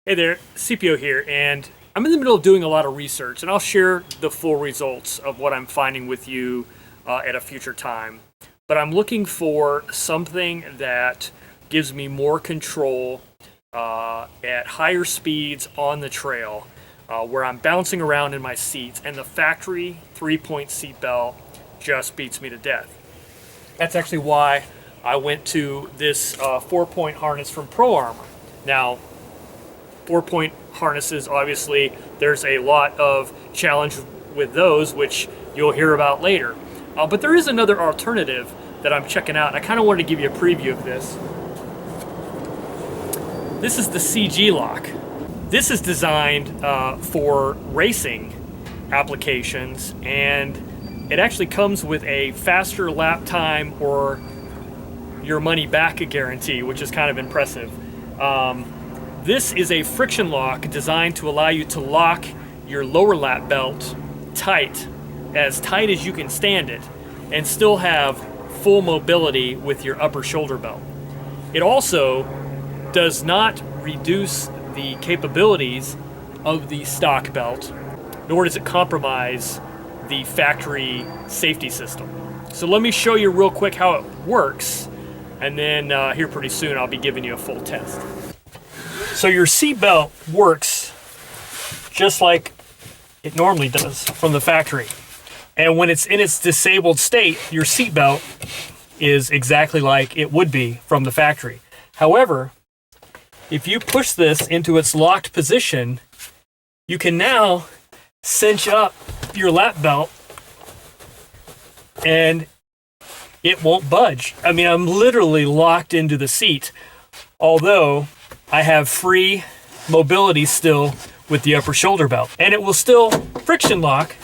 Hey there, CPO here, and I'm in the middle of doing a lot of research, and I'll share the full results of what I'm finding with you at a future time. But I'm looking for something that gives me more control at higher speeds on the trail, where I'm bouncing around in my seats, and the factory 3-point seat belt just beats me to death. That's actually why I went to this 4-point harness from Pro Armor. Now, 4-point harnesses, obviously, there's a lot of challenge with those, which you'll hear about later. But there is another alternative that I'm checking out, and I kind of wanted to give you a preview of this. This is the CG lock. This is designed for racing applications, and it actually comes with a faster lap time or your money back guarantee, which is kind of impressive. This is a friction lock designed to allow you to lock your lower lap belt tight as you can stand it, and still have full mobility with your upper shoulder belt. It also does not reduce the capabilities of the stock belt, nor does it compromise the factory safety system. So let me show you real quick how it works, and then here pretty soon I'll be giving you a full test. So your seat belt works just like it normally does from the factory. And when it's in its disabled state, your seat belt is exactly like it would be from the factory. However, if you push this into its locked position, you can now cinch up your lap belt and it won't budge. I mean, I'm literally locked into the seat, although I have free mobility still with the upper shoulder belt, and it will still friction lock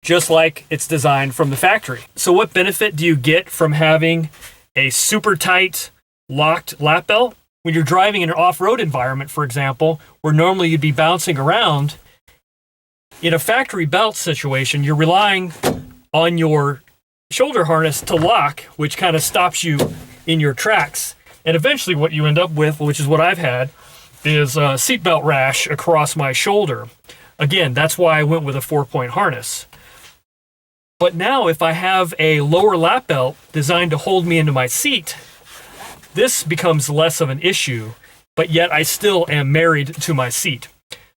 just like it's designed from the factory. So what benefit do you get from having a super tight locked lap belt? When you're driving in an off-road environment, for example, where normally you'd be bouncing around, in a factory belt situation, you're relying on your shoulder harness to lock, which kind of stops you in your tracks. And eventually what you end up with, which is what I've had, is a seatbelt rash across my shoulder. Again, that's why I went with a 4-point harness. But now if I have a lower lap belt designed to hold me into my seat, this becomes less of an issue, but yet I still am married to my seat.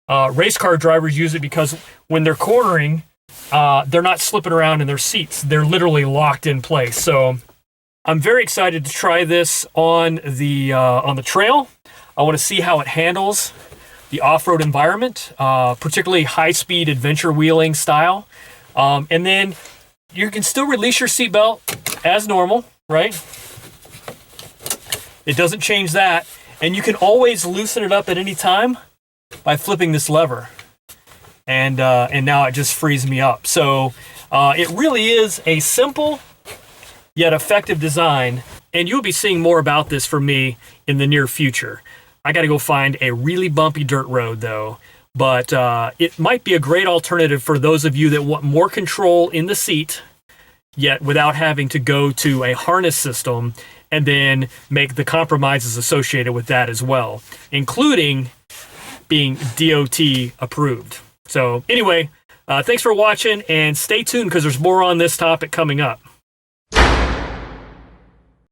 Race car drivers use it because when they're cornering, they're not slipping around in their seats. They're literally locked in place. So I'm very excited to try this on the trail. I want to see how it handles the off-road environment, particularly high-speed adventure wheeling style. And then you can still release your seatbelt as normal, right? It doesn't change that. And you can always loosen it up at any time by flipping this lever. And now it just frees me up. So it really is a simple yet effective design, and you'll be seeing more about this from me in the near future. I got to go find a really bumpy dirt road though, but it might be a great alternative for those of you that want more control in the seat, yet without having to go to a harness system and then make the compromises associated with that as well, including being DOT approved. So anyway, thanks for watching, and stay tuned because there's more on this topic coming up.